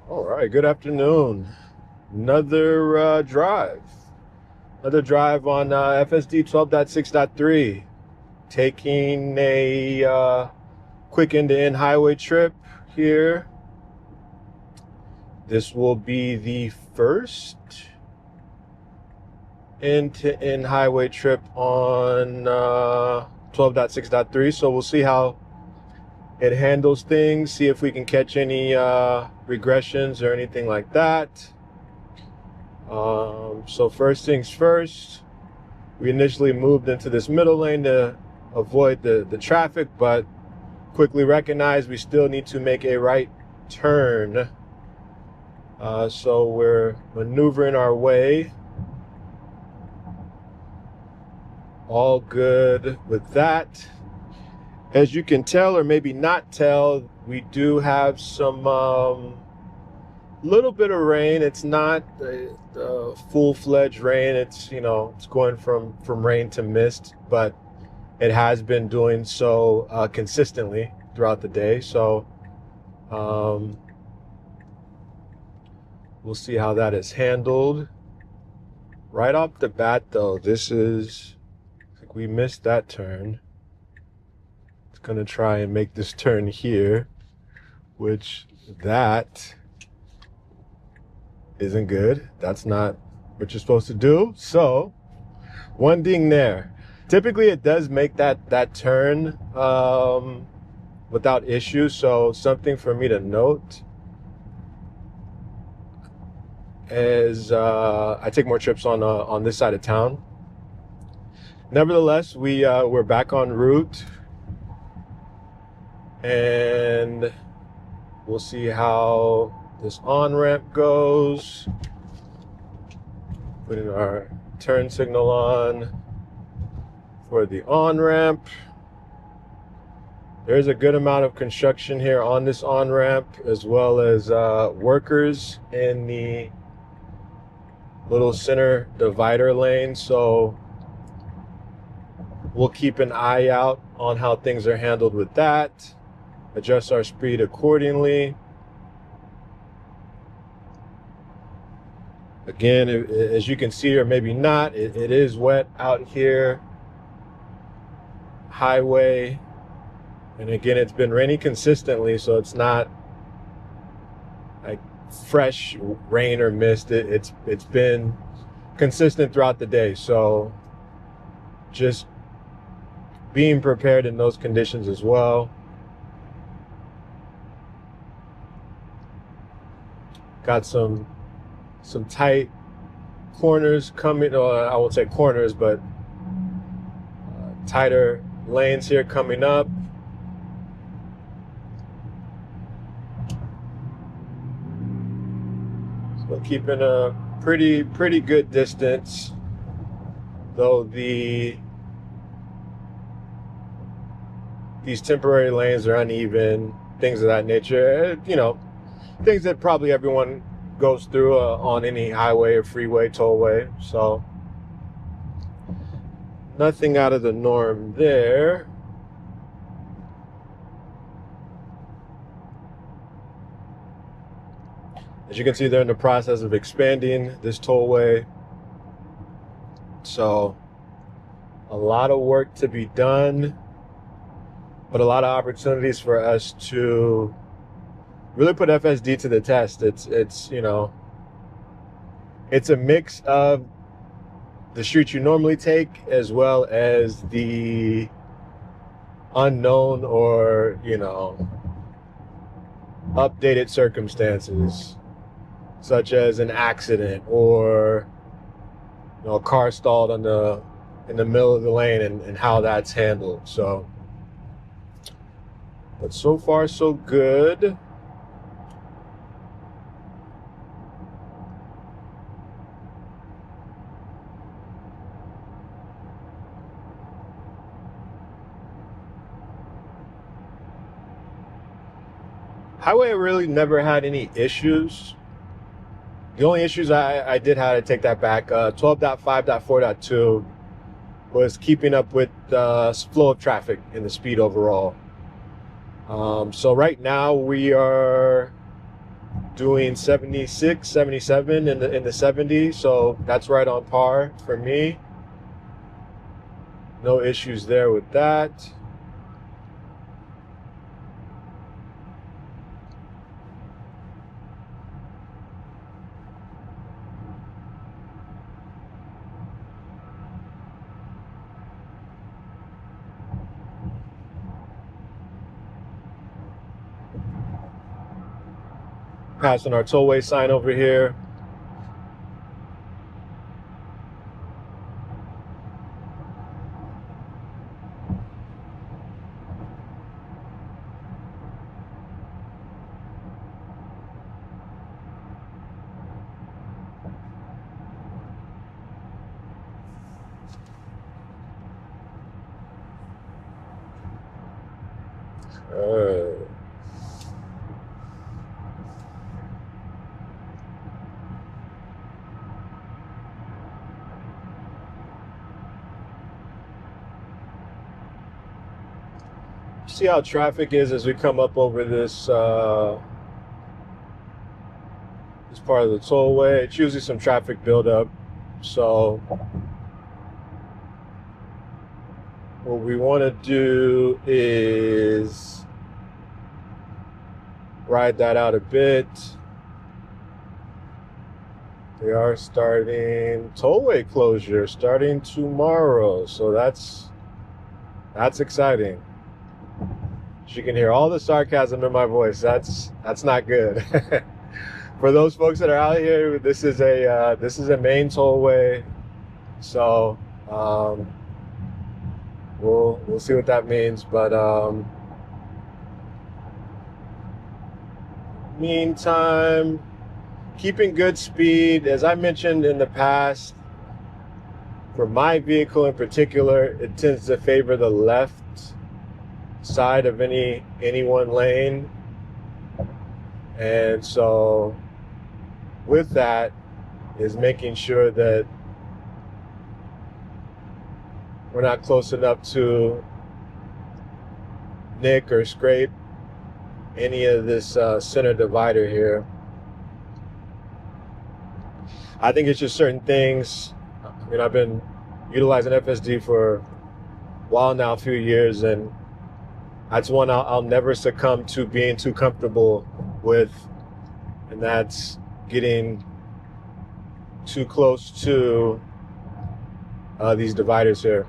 All right, good afternoon. Another drive. Another drive on FSD 12.6.3. Taking a quick end-to-end highway trip here. This will be the first end-to-end highway trip on 12.6.3. So we'll see how it handles things, see if we can catch any regressions or anything like that. So first things first, we initially moved into this middle lane to avoid the traffic, but quickly recognized we still need to make a right turn. So we're maneuvering our way. All good with that. As you can tell, or maybe not tell, we do have some little bit of rain. It's not full-fledged rain. It's, it's going from rain to mist, but it has been doing so consistently throughout the day. So we'll see how that is handled. Right off the bat, though, I think we missed that turn. It's gonna try and make this turn here, which that isn't good. That's not what you're supposed to do. So one ding there. Typically it does make that turn without issue. So something for me to note as I take more trips on this side of town. Nevertheless, we're back en route, and we'll see how this on-ramp goes. Putting our turn signal on for the on-ramp. There's a good amount of construction here on this on-ramp, as well as workers in the little center divider lane. So we'll keep an eye out on how things are handled with that. Adjust our speed accordingly. Again, as you can see, or maybe not, it is wet out here. Highway. And again, it's been raining consistently, so it's not like fresh rain or mist. It's been consistent throughout the day. So just being prepared in those conditions as well. Got some tight corners coming, or I won't say corners, but tighter lanes here coming up. So keeping a pretty good distance, though these temporary lanes are uneven, things of that nature. Things that probably everyone goes through on any highway or freeway, tollway. So nothing out of the norm there. As you can see, they're in the process of expanding this tollway. So a lot of work to be done, but a lot of opportunities for us to really put FSD to the test. It's a mix of the streets you normally take, as well as the unknown or updated circumstances, such as an accident or a car stalled in the middle of the lane, and how that's handled. So, but so far so good. Highway really never had any issues. The only issues I did have, to take that back, 12.5.4.2 was keeping up with the flow of traffic and the speed overall. So right now we are doing 76, 77 in the 70s. So that's right on par for me. No issues there with that. Passing our tollway sign over here. See how traffic is as we come up over this this part of the tollway. It's usually some traffic buildup. So what we want to do is ride that out a bit. They are starting tollway closure starting tomorrow, so that's exciting. You can hear all the sarcasm in my voice. That's not good. For those folks that are out here, this is a main tollway, so we'll see what that means. But meantime, keeping good speed. As I mentioned in the past, for my vehicle in particular, it tends to favor the left side of any one lane, and so with that is making sure that we're not close enough to nick or scrape any of this center divider here. I think it's just certain things. I mean, I've been utilizing FSD for a while now, a few years, and that's one I'll never succumb to being too comfortable with, and that's getting too close to these dividers here.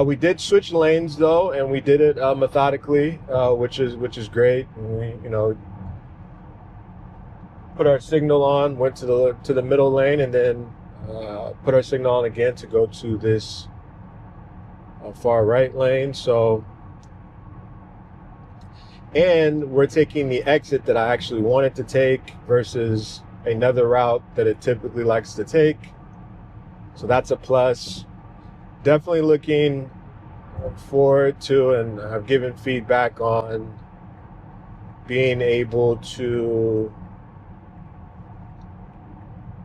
We did switch lanes though, and we did it methodically, which is great. And we, put our signal on, went to the middle lane, and then put our signal on again to go to this far right lane. So. And we're taking the exit that I actually wanted to take versus another route that it typically likes to take. So that's a plus. Definitely looking forward to, and I've given feedback on being able to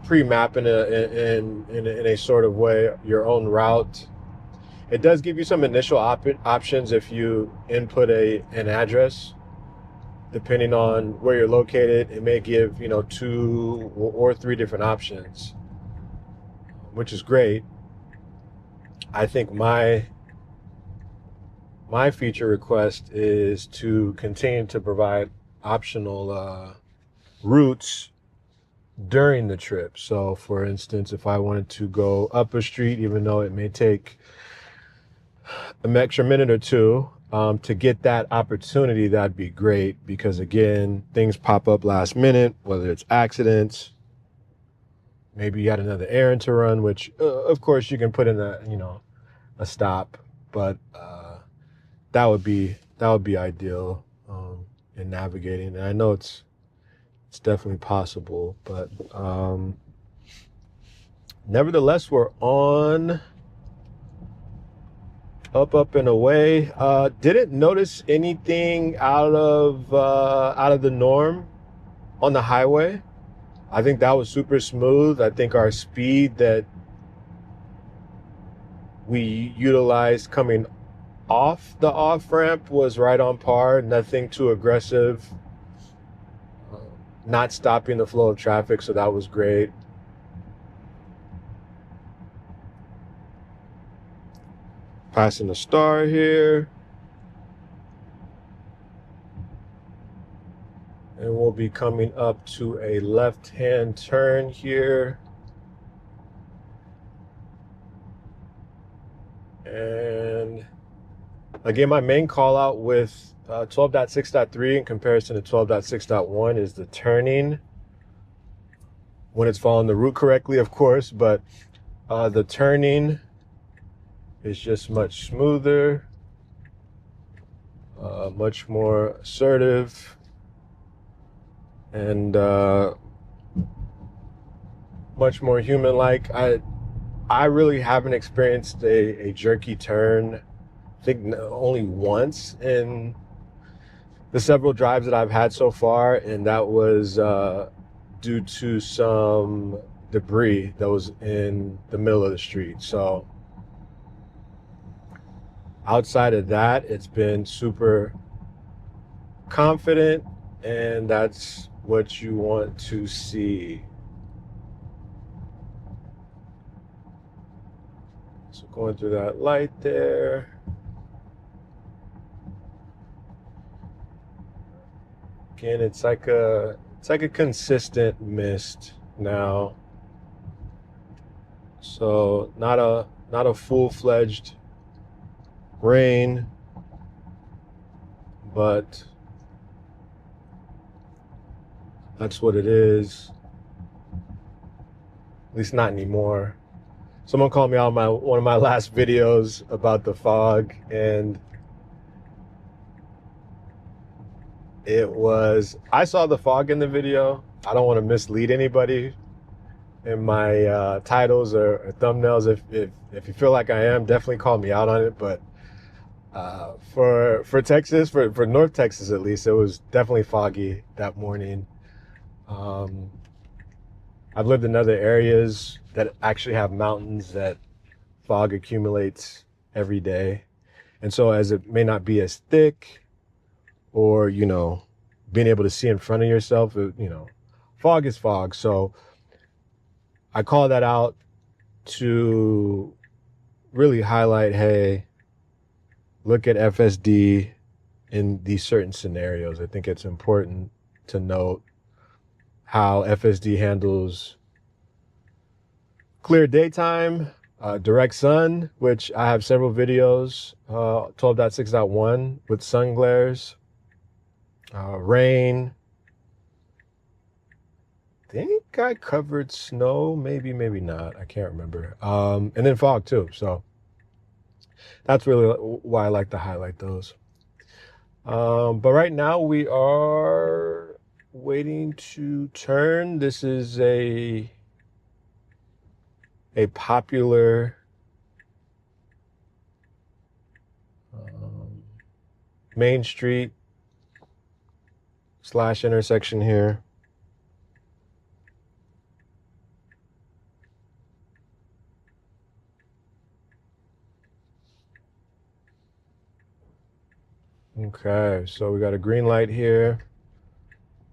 pre-map in a sort of way your own route. It does give you some initial options if you input an address. Depending on where you're located, it may give 2 or 3 different options, which is great. I think my feature request is to continue to provide optional routes during the trip. So for instance, if I wanted to go up a street, even though it may take an extra minute or two to get that opportunity, that'd be great, because again, things pop up last minute, whether it's accidents, maybe you got another errand to run, which of course you can put in a stop, but that would be ideal in navigating. And I know it's definitely possible, but nevertheless, we're on up and away. Didn't notice anything out of the norm on the highway. I think that was super smooth. I think our speed that we utilized coming the off ramp was right on par, nothing too aggressive, not stopping the flow of traffic, so that was great. Passing the star here. And we'll be coming up to a left-hand turn here. And again, my main call out with 12.6.3 in comparison to 12.6.1 is the turning. When it's following the route correctly, of course, but the turning is just much smoother, much more assertive, and much more human-like. I really haven't experienced a jerky turn, I think only once in the several drives that I've had so far, and that was due to some debris that was in the middle of the street. So outside of that, it's been super confident, and that's what you want to see. So going through that light there. Again, it's like a consistent mist now. So not a full-fledged rain, but that's what it is. At least not anymore. Someone called me out on one of my last videos about the fog, and I saw the fog in the video. I don't want to mislead anybody in my titles or thumbnails. If you feel like I am, definitely call me out on it. But for Texas, for North Texas at least, it was definitely foggy that morning. I've lived in other areas that actually have mountains that fog accumulates every day. And so as it may not be as thick, or, being able to see in front of yourself, fog is fog. So I call that out to really highlight, hey, look at FSD in these certain scenarios. I think it's important to note how FSD handles clear daytime, direct sun, which I have several videos, 12.6.1 with sun glares, rain. I think I covered snow, maybe not. I can't remember. And then fog too. So that's really why I like to highlight those. But right now we are waiting to turn. This is a popular main street / intersection here. Okay, so we got a green light here.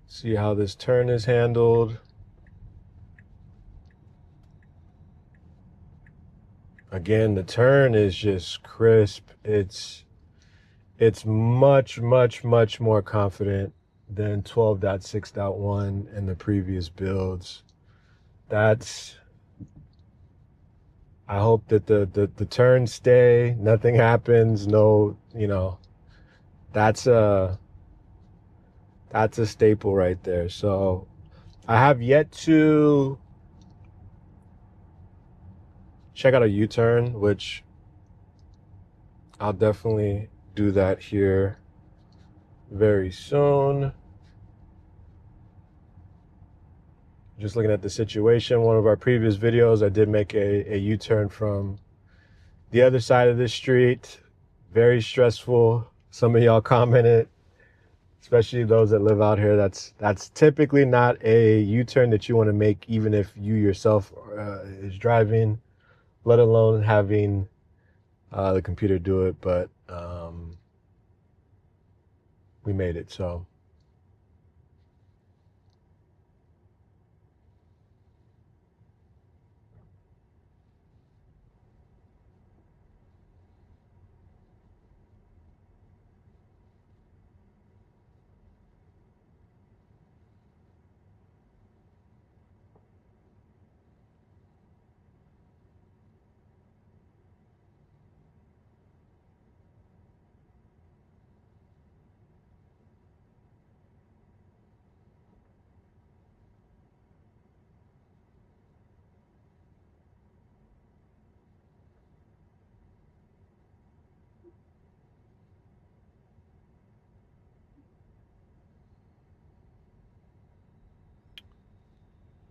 See how this turn is handled. Again, the turn is just crisp. It's much more confident than 12.6.1 and the previous builds. I hope that the turns stay, nothing happens, that's a staple right there. So I have yet to check out a U-turn, which I'll definitely do that here very soon. Just looking at the situation, one of our previous videos, I did make a U-turn from the other side of the street. Very stressful. Some of y'all commented, especially those that live out here. That's typically not a U-turn that you want to make, even if you yourself is driving, let alone having the computer do it. But we made it. So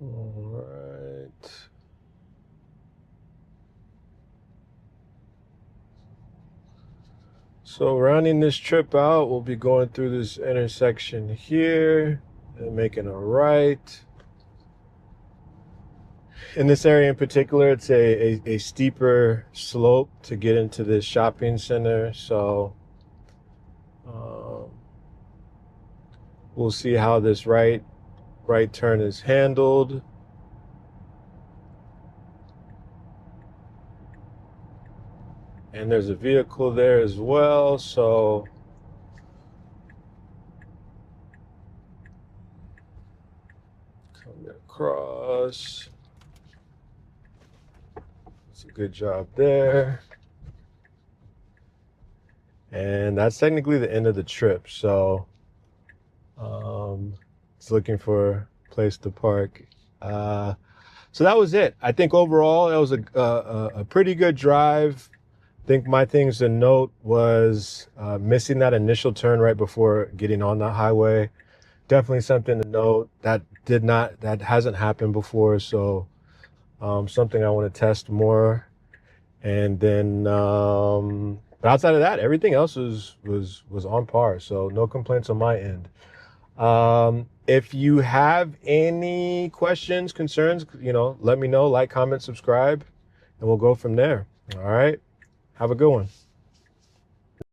all right. So rounding this trip out, we'll be going through this intersection here and making a right. In this area in particular, it's a steeper slope to get into this shopping center. So we'll see how this right turn is handled. And there's a vehicle there as well, so coming across. It's a good job there. And that's technically the end of the trip, so it's looking for a place to park. So that was it. I think overall that was a pretty good drive. I think my things to note was missing that initial turn right before getting on the highway. Definitely something to note. That hasn't happened before, so something I want to test more. And then but outside of that, everything else was on par, so no complaints on my end. If you have any questions, concerns, let me know. Like, comment, subscribe, and we'll go from there. All right. Have a good one.